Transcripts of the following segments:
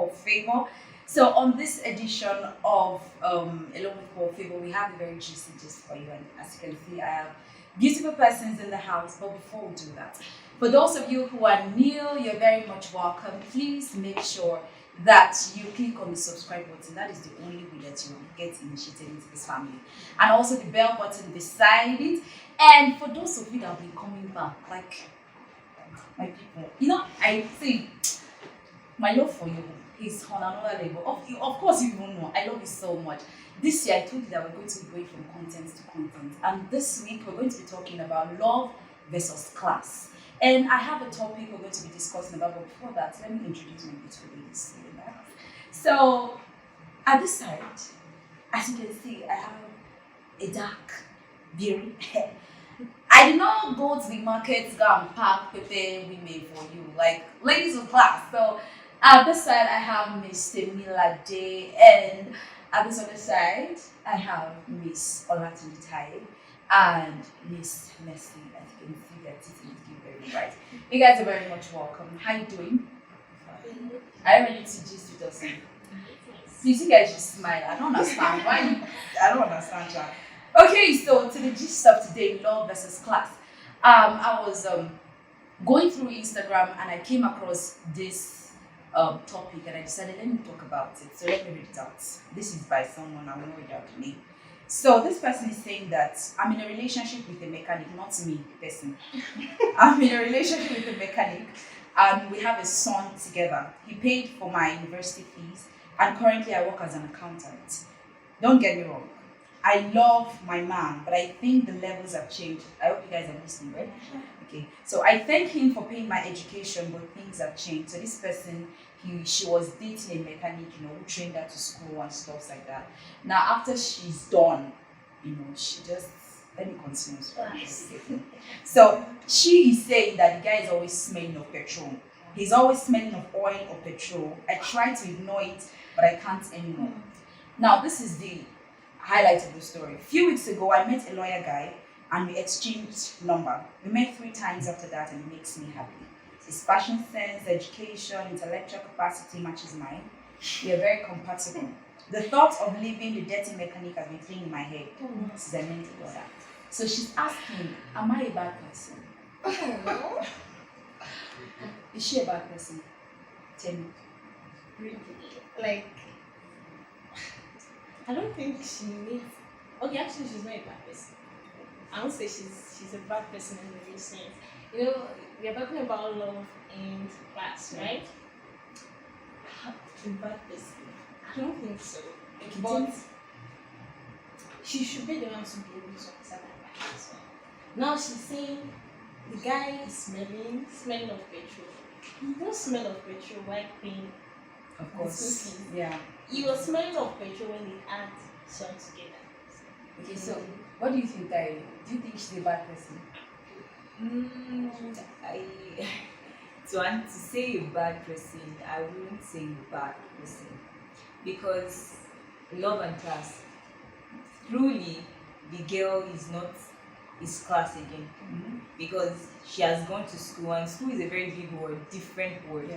Paul Favor. So on this edition of Alone with Paul Favor, we have a very juicy gist for you. And as you can see, I have beautiful persons in the house. But before we do that, for those of you who are new, you're very much welcome. Please make sure that you click on the subscribe button. That is the only way that you will get initiated into this family. And also the bell button beside it. And for those of you that have been coming back, like my people, I say my love for you is on another level. Of course, you don't know. I love you so much. This year, I told you that we're going to be going from content to content. And this week, we're going to be talking about love versus class. And I have a topic we're going to be discussing about, but before that, let me introduce my beautiful ladies in the back. So, at this side, as you can see, I have a dark, beery hair. I did not go to the market, go and pack pepe women for you, like ladies of class. So, at this side, I have Miss Temila Day, and at this other side, I have Miss Olatunji Tai and Miss Messi. As you can see, their teeth is very bright. You guys are very much welcome. How you doing? Are you ready to gist with us? Please, you guys just smile. I don't understand why. I don't understand that. Okay, so to the gist of today, love versus class. I was going through Instagram and I came across this topic and I decided let me talk about it. So let me read it out. This is by someone I will not read out the name. So this person is saying that I'm in a relationship with a mechanic, not me, the person. I'm in a relationship with a mechanic and we have a son together. He paid for my university fees and currently I work as an accountant. Don't get me wrong. I love my man, but I think the levels have changed. I hope you guys are listening, right? Okay. So I thank him for paying my education, but things have changed. So this person, she was dating a mechanic, who trained her to school and stuff like that. Now after she's done, she just let me continue. So she is saying that the guy is always smelling of petrol. He's always smelling of oil or petrol. I try to ignore it, but I can't anymore. Now this is the highlight of the story. A few weeks ago, I met a lawyer guy and we exchanged number. We met 3 times after that and it makes me happy. His fashion sense, education, intellectual capacity matches mine. We are very compatible. The thought of leaving the dirty mechanic has been playing in my head since I met the lawyer. So she's asking, am I a bad person? Is she a bad person? Tell me. Really? Like, I don't think she needs. Okay, actually, she's not a bad person. I won't say she's a bad person in the real sense. We are talking about love and class, right? A bad person. I don't think so. But she should be the one to be able to accept that as well. Now she's saying the guy is smelling of petrol. You don't smell of petrol while paying. Of course. Yeah. You were smelling of petrol when they add some together. Okay, so what do you think, Dari? Do you think she's a bad person? To say a bad person, I wouldn't say a bad person because love and class. Truly, the girl is class again because she has gone to school and school is a very big word, different word,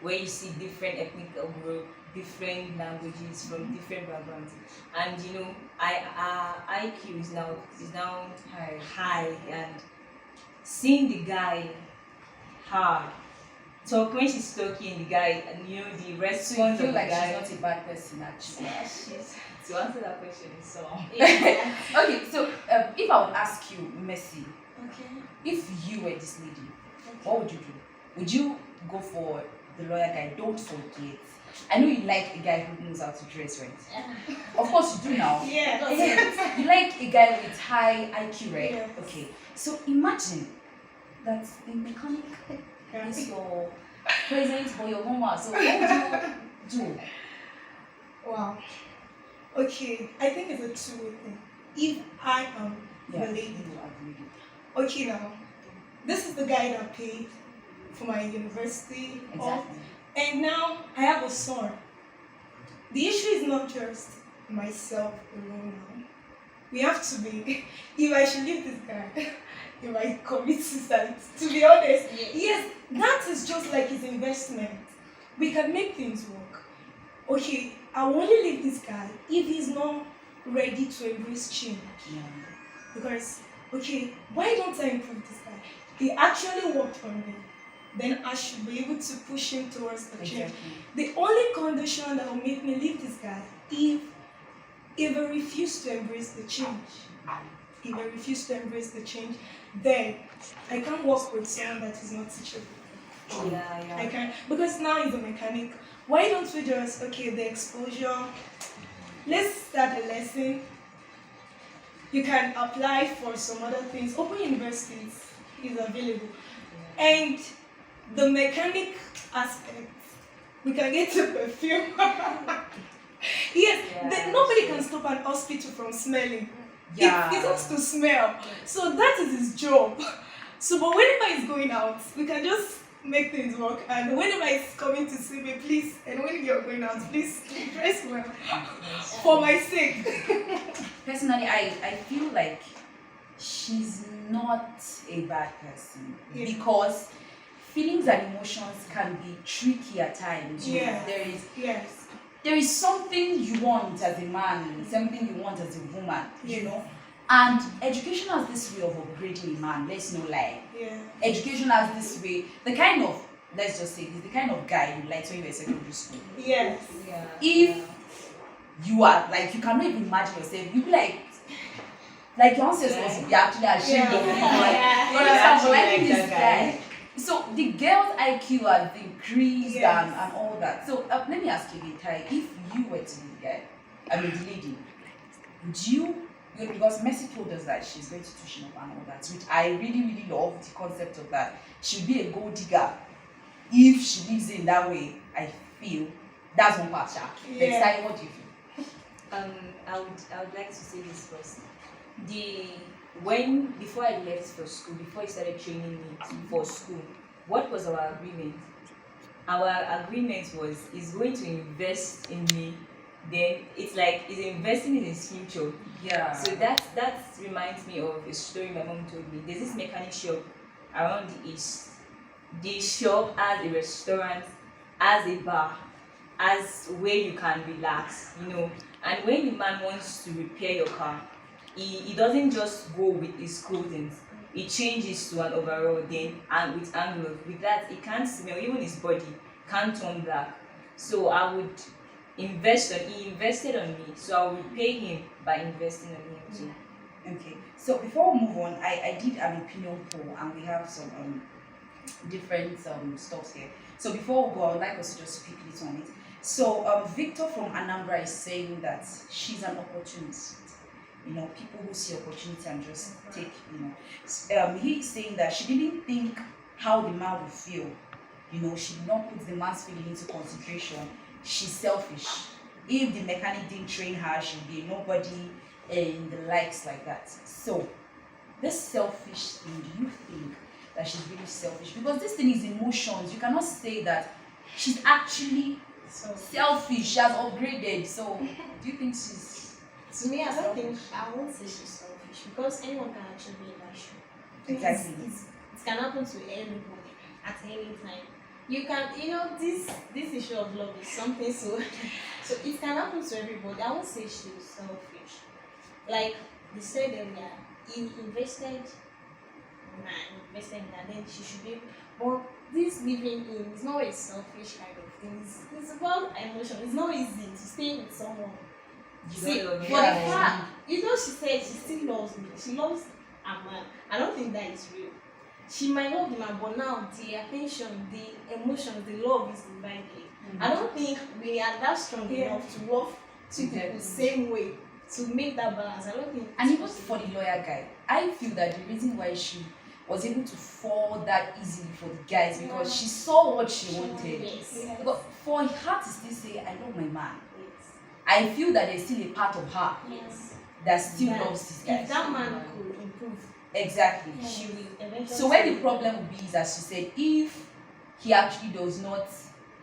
where you see different ethnic group, different languages from different backgrounds, and IQ is now high, and seeing the guy hard talk when she's talking the guy and the response So you feel of the like guy. she's not a bad person actually? Yeah, she's to answer that question is so. Okay, so if I would ask you, Messi, Okay. if you were this lady, what would you do? Would you go for the lawyer guy? Don't forget. I know you like a guy who knows how to dress, right? Of course you do now. Yeah. You like a guy with high IQ, right? Yes. Okay. So imagine that the mechanic is your present for your mama. So what would you do? Wow. Okay, I think it's a two-way thing. If I am the lady, you agree. okay now, this is the guy that paid for my university, Exactly. and now I have a son. The issue is not just myself alone now. We have to be, if I should leave this guy, if I commit suicide, to be honest, yes, that is just like his investment. We can make things work. okay, I will only leave this guy if he's not ready to embrace change. Yeah. Because, okay, why don't I improve this guy? He actually worked on me. Then I should be able to push him towards the change. Exactly. The only condition that will make me leave this guy if I refuse to embrace the change. If I refuse to embrace the change, then I can't work with someone that is not teachable. Yeah, I yeah. can, because now he's a mechanic. Why don't we just, okay, the exposure, let's start a lesson. You can apply for some other things. Open universities is available. And the mechanic aspect, we can get to perfume. Yes, Yeah, nobody can stop an hospital from smelling. Yeah. It has to smell. So that is his job. So, but whenever he's going out, we can just make things work. And whenever he's coming to see me, please, and when you're going out, please dress well. For my sake. Personally, I feel like she's not a bad person Yeah. because feelings and emotions can be tricky at times. You know. Yeah. There Yes. is something you want as a man, something you want as a woman, Yeah. you know. And education has this way of upgrading a man. Let's not lie. Yeah. Education has this way. The kind of, let's just say this, the kind of guy you liked when you were in secondary school. Yes. Yeah. If you are like, you cannot even imagine yourself. You be like your ancestors would be actually ashamed of you. Yeah. You understand? But Like liking this that guy. So the girl's IQ has increased Yes. and all that. So let me ask you again, Ty, if you were to be the guy, I mean the lady, would you, because Messi told us that she's going to touch him up and all that, which I really, really love the concept of that. She'll be a gold digger if she lives in that way. I feel that's one part, Sha. Let's Yeah. Ty, what do you feel? I would like to say this first. When before I left for school, before he started training me for school, what was our agreement? Our agreement was he's going to invest in me. Then it's like he's investing in his future. Yeah. So that reminds me of a story my mom told me. There's this mechanic shop around the east. The shop has a restaurant, has a bar, has where you can relax, you know. And when the man wants to repair your car, he doesn't just go with his clothing. He changes to an overall then and with envelope. With that, he can't smell, even his body can't turn black. So I would he invested on me, so I will pay him by investing on him too. Okay, so before we move on, I did an opinion poll and we have some different stuffs here. So before we go, I would like us to just speak a little on it. So Victor from Anambra is saying that she's an opportunist. You know, people who see opportunity and just take, you know. He's saying that she didn't think how the man would feel. You know, she did not put the man's feeling into consideration. She's selfish. If the mechanic didn't train her, she'd be a nobody and the likes like that. So, this selfish thing, do you think that she's really selfish? Because this thing is emotions. You cannot say that she's actually So selfish. She has upgraded. So, do you think she's... to me, I won't say she's selfish because anyone can actually be in that shoe. Exactly. It can happen to anybody at any time. You can, this issue of love is something so it can happen to everybody. I won't say she's selfish. Like they said earlier, he invested in that, then she should be. But this living in is not a selfish kind of thing. It's about emotion. It's not easy to stay with someone. See, don't love for me. the fact, she said she still loves me. She loves a man. I don't think that is real. She might love the man, but now the attention, the emotions, the love is divided. I don't think we are that strong enough to love two people the same way to make that balance. I don't think. And even for the lawyer guy, I feel that the reason why she was able to fall that easily for the guys because she saw what she wanted. Yes. But for her to still say, I love my man, Yes. I feel that there's still a part of her Yes. that still That loves this If guy. that man could improve, Exactly. she will eventually. So where the problem would be is, as she said, if he actually does not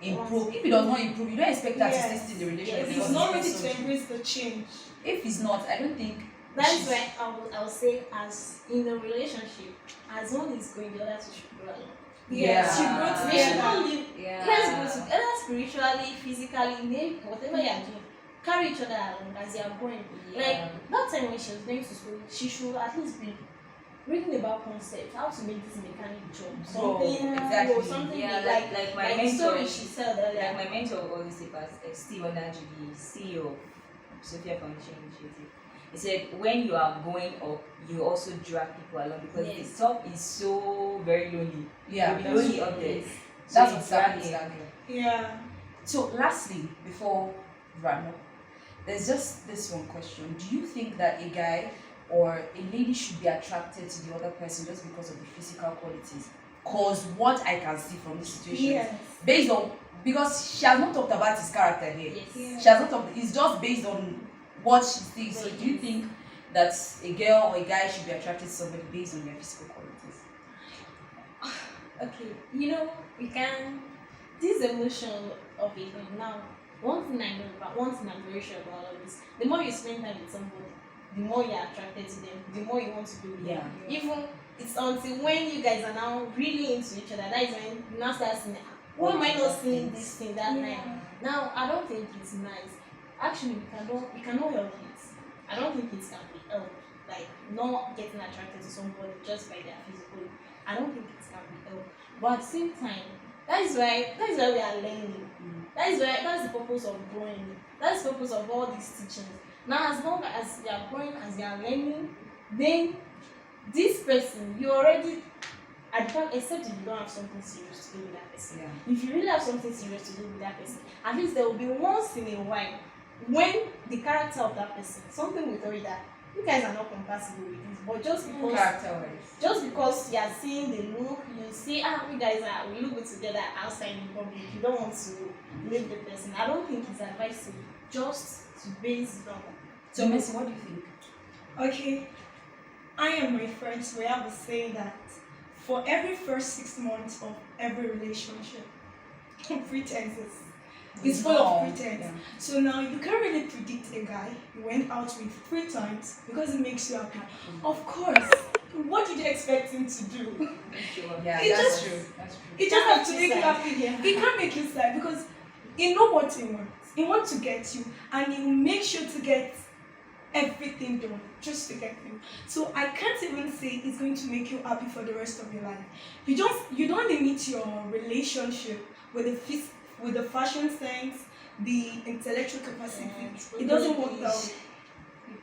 improve, if he does not improve, you don't expect her to Yes. stay still in the relationship. Yes. If because he's not it's ready so to true. embrace the change. If he's not, I don't think. That's she's- why I will say, as in the relationship, as one is going, the other two should go along. Yeah. She brought They should together. not live. Yeah. Let's go together spiritually, physically, maybe whatever you are doing. Carry each other along as you are going. Yeah. Like that time when she was going to school, she should at least be reading about concepts, how to make this mechanic job, something, exactly. or something Yeah, big, like my like the mentor. story she said earlier. Like my mentor always said, Steve Onajiri, CEO of Sophia Foundation Initiative. He said, when you are going up, you also drag people along because Yes. the top is so very lonely. Yeah, You'll be lonely up there. So that's you what's drag happening. them. Yeah. So, lastly, before wrap up, there's just this one question: do you think that a guy or a lady should be attracted to the other person just because of the physical qualities? Cause what I can see from this situation, Yes. based on, because she has not talked about his character here. Yes. Yeah. She has not talked. It's just based on what she sees. So, do you think that a girl or a guy should be attracted to somebody based on their physical qualities? Okay, you know, we can, this emotion of it now, one thing I know about, one thing I'm very sure about all of this, the more you spend time with somebody, the more you're attracted to them, the more you want to be with them. Yeah. Even, it's until when you guys are now really into each other, that is when you now start seeing, why am I not seeing this thing that night? Now, I don't think it's nice. Actually, we cannot help it. I don't think it can be helped. Like, not getting attracted to somebody just by their physical. I don't think it can be helped. But at the same time, that is why we are learning. That's the purpose of growing. That's the purpose of all these teachings. Now, as long as you are growing, as you are learning, then this person, you already, except if you don't have something serious to do with that person. Yeah. If you really have something serious to do with that person, at least there will be once in a while when the character of that person, something will tell you that you guys are not compatible with this, but just because you are seeing the look, you see, you guys we look good together outside in public, you don't want to leave the person. I don't think it's advisable just to base it on. So, Messi, what do you think? Okay. I and my friends, we have a saying that for every first 6 months of every relationship, pretenses. It's full of pretense. Yeah. So now you can't really predict a guy you went out with 3 times because it makes you happy. Of course. What did you expect him to do? Yeah, It that's just- true. That's true. He just have to make you sad. happy. Yeah. He can't make you sad because he know what he wants. He wants to get you, and he will make sure to get everything done just to get you. So I can't even say it's going to make you happy for the rest of your life. You don't limit your relationship with the fashion sense, the intellectual capacity. It doesn't work that way.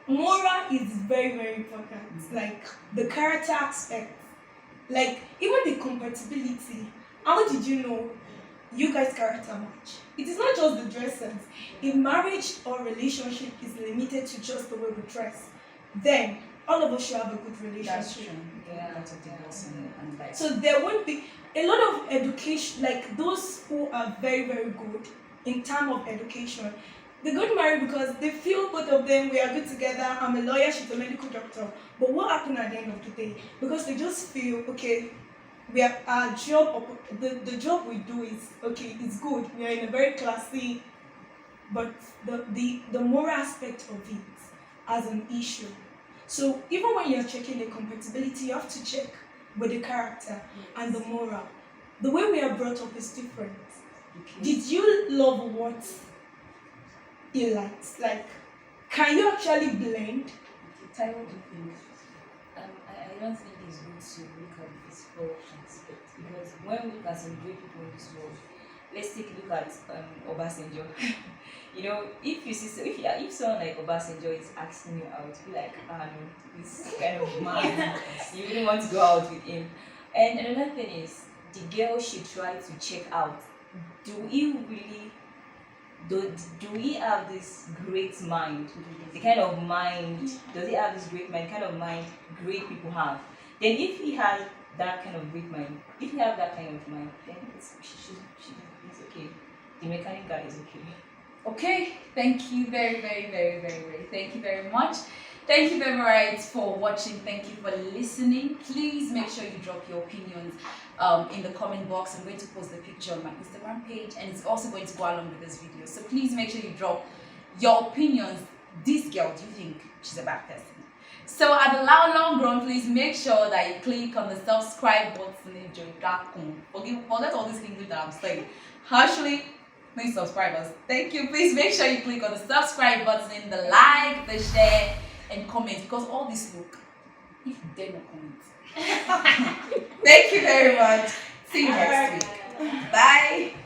Moral is very, very important. Like the character aspect, like even the compatibility. How did you know you guys character match? It is not just the dress sense. If marriage or relationship is limited to just the way we dress, then all of us should have a good That's relationship. true. Yeah. Lots of divorce and like. So there won't be a lot of education, like those who are very, very good in terms of education. They got married because they feel both of them, we are good together, I'm a lawyer, she's a medical doctor. But what happened at the end of the day? Because they just feel, okay, we are our job, the job we do is, okay, it's good. We are in a very classy, but the moral aspect of it as an issue. So even when you're checking the compatibility, you have to check with the character and the moral. The way we are brought up is different. Okay. Did you love what you liked? Like, can you actually blend? Ty, what do you think? I don't think it's good to look at the physical aspect because when we look at some great people in this world, let's take a look at Obasanjo. You know, if someone like Obasanjo is asking you out, be like, no, this kind of man, you really want to go out with him. And another thing is, the girl should try to check out. Do we have this great mind? The kind of mind, does he have this great mind, kind of mind great people have? Then if he has that kind of great mind, if you have that kind of mind, then it's okay. The mechanic guy is okay. Okay, thank you very, very, very, very, very. Thank you very much. Thank you very much for watching. Thank you for listening. Please make sure you drop your opinions in the comment box. I'm going to post the picture on my Instagram page, and it's also going to go along with this video. So please make sure you drop your opinions. This girl, do you think she's a bad person? So at the long run, please make sure that you click on the subscribe button in forget all this English that I'm saying. Actually, please subscribe us. Thank you. Please make sure you click on the subscribe button, the like, the share, and comment, because all this look, if you dare not comment. Thank you very much. See you next week. Bye.